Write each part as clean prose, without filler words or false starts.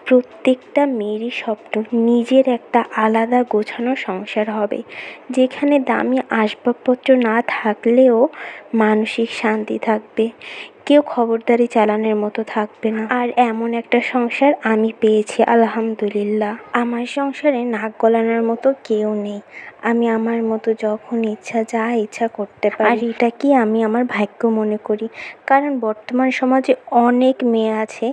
প্রত্যেকটা মেয়েরই স্বপ্ন নিজের একটা আলাদা গোছানো সংসার হবে, যেখানে দামি আসবাবপত্র না থাকলেও মানসিক শান্তি থাকবে, কেউ খবরদারি চালানোর মতো থাকবে না। আর এমন একটা সংসার আমি পেয়েছি আলহামদুলিল্লাহ। আমার সংসারে নাক গলানোর মতো কেউ নেই। আমি আমার মতো যখন ইচ্ছা যা ইচ্ছা করতে পারি। আর এটা কি আমি আমার ভাগ্য মনে করি, কারণ বর্তমান সমাজে অনেক মেয়ে আছে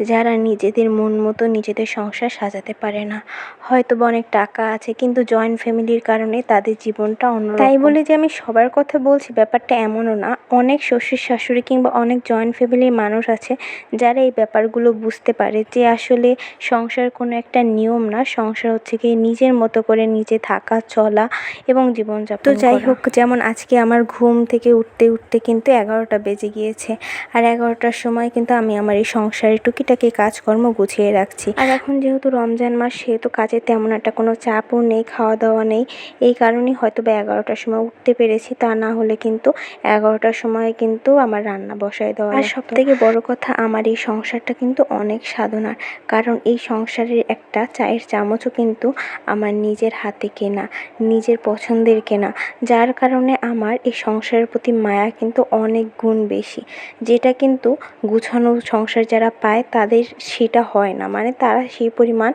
যারা নিজেদের মন মতো নিজেদের সংসার সাজাতে পারে না। হয়তোবা অনেক টাকা আছে, কিন্তু জয়েন্ট ফ্যামিলির কারণে তাদের জীবনটা অন্যরকম। তাই বলে যে আমি সবার কথা বলছি ব্যাপারটা এমনও না। অনেক শ্বশুর শাশুড়ি কিংবা অনেক জয়েন্ট ফ্যামিলির মানুষ আছে যারা এই ব্যাপারগুলো বুঝতে পারে যে আসলে সংসার কোনো একটা নিয়ম না, সংসার হচ্ছে গিয়ে নিজের মতো করে নিজে থাকা, চলা এবং জীবনযাপন। তো যাই হোক, যেমন আজকে আমার ঘুম থেকে উঠতে উঠতে কিন্তু 11টা বেজে গিয়েছে। আর 11টার সময় কিন্তু আমি আমার এই সংসারের টুকিটাকি কাজকর্ম গুছিয়ে রাখছি। আর এখন যেহেতু রমজান মাস, সেহেতু কাজে তেমন একটা কোনো চাপও নেই, খাওয়া দাওয়া নেই। এই কারণেই হয়তো বা 11টার সময় উঠতে পেরেছি, তা না হলে কিন্তু 11টার সময় কিন্তু আমার রান্না বসায় দেওয়া। আর সবথেকে বড় কথা, আমার এই সংসারটা কিন্তু অনেক সাধনার, কারণ এই সংসারের একটা চায়ের চামচও কিন্তু আমার নিজের হাতে কেনা, নিজের পছন্দের কেনা, যার কারণে আমার এই সংসারের প্রতি মায়া কিন্তু অনেক গুণ বেশি, যেটা কিন্তু গুছানো সংসার যারা পায় তাদের সেটা হয় না। মানে তারা সেই পরিমাণ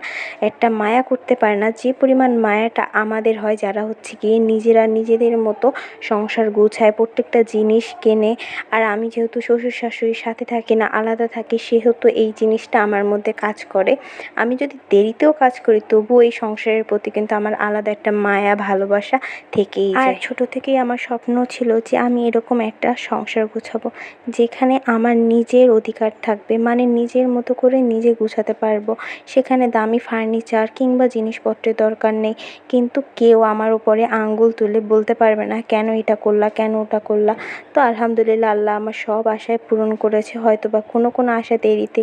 একটা মায়া করতে পারে না যে পরিমাণ মায়াটা আমাদের হয়, যারা হচ্ছে গিয়ে নিজেরা নিজেদের মতো সংসার গুছায়, প্রত্যেকটা জিনিস কেনে। আর আমি যেহেতু শ্বশুর শাশুড়ির সাথে থাকি না, আলাদা থাকি, সেহেতু এই জিনিসটা আমার মধ্যে কাজ করে। আমি যদি দেরিতেও কাজ করি তবুও এই সংসারের প্রতি কিন্তু আমার আলাদা একটা মায়া ভালোবাসা থেকেই যায়। আর ছোট থেকেই আমার স্বপ্ন ছিল যে আমি এরকম একটা সংসার গুছাবো যেখানে আমার নিজের অধিকার থাকবে, মানে নিজের মতো করে নিজে গুছাতে পারবো। সেখানে দামি ফার্নিচার কিংবা জিনিসপত্রের দরকার নেই, কিন্তু কেউ আমার উপরে আঙ্গুল তুলে বলতে পারবে না কেন এটা করলা, কেন ওটা করলা। তো আলহামদুলিল্লাহ, আল্লাহ আমার সব আশায় পূরণ করেছে। হয়তো বা কোনো আশা দেরিতে,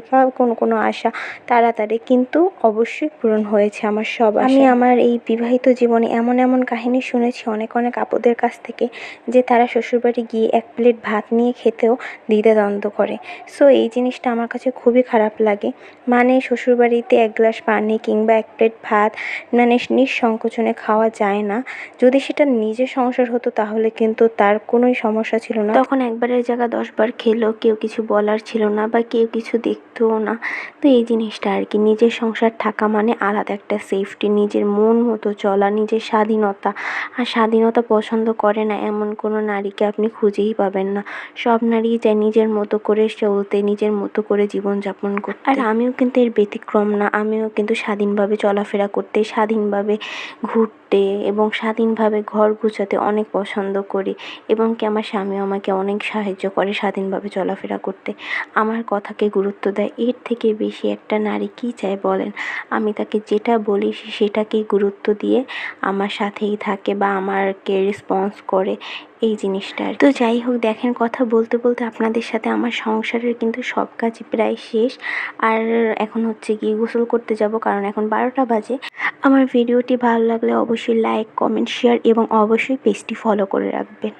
কোনো আশা তাড়াতাড়ি, কিন্তু অবশ্যই পূরণ হয়েছে আমার সব আশা। আমি আমার এই বিবাহিত জীবনে এমন কাহিনী শুনেছি অনেক আপুদের কাছ থেকে, যে তারা শ্বশুরবাড়ি গিয়ে 1 প্লেট ভাত নিয়ে খেতেও দ্বিধাদ্বন্দ্ব করে। সো এই জিনিসটা আমার কাছে খুবই খারাপ লাগে। মানে শ্বশুরবাড়িতে 1 গ্লাস পানি কিংবা 1 প্লেট ভাত মানে নিঃসংকোচনে খাওয়া যায় না। যদি সেটা নিজের সংসার হতো তাহলে কিন্তু তার কোনোই সমস্যা ছিল না, তখন একবারের জায়গা 10 বার খেলেও কেউ কিছু বলার ছিল না বা কেউ কিছু দেখতেও না। তো এই জিনিসটা আর কি, নিজের সংসার থাকা মানে আলাদা একটা সেফটি, নিজের মন মতো চলা, নিজের স্বাধীনতা। আর স্বাধীনতা পছন্দ করে না এমন কোনো নারীকে আপনি খুঁজেই পাবেন না। সব নারীই চায় নিজের মতো করে চলতে, নিজের মতো করে জীবনযাপন করতে। আর আমিও কিন্তু এর ব্যতিক্রম না। আমিও কিন্তু স্বাধীনভাবে চলাফেরা করতে, স্বাধীনভাবে ঘুরতে এবং স্বাধীনভাবে ঘর গুছাতে অনেক পছন্দ করি, এবং কি আমার স্বামীও আমাকে অনেক সাহায্য করে স্বাধীনভাবে চলাফেরা করতে, আমার কথাকে গুরুত্ব দেয়। এর থেকে বেশি একটা নারী কী চায় বলেন? আমি তাকে যেটা বলি সেটাকেই গুরুত্ব দিয়ে আমার সাথেই থাকে বা আমাকে রেসপন্স করে, এই জিনিসটা। তো যাই হোক, দেখেন কথা বলতে বলতে আপনাদের সাথে আমার সংসারের কিন্তু সব কাজই প্রায় শেষ। আর এখন হচ্ছে গিয়ে গোসল করতে যাব, কারণ এখন 12টা বাজে। আমার ভিডিওটি ভালো লাগলে অবশ্যই লাইক, কমেন্ট, শেয়ার এবং অবশ্যই পেজটি ফলো করে রাখবেন।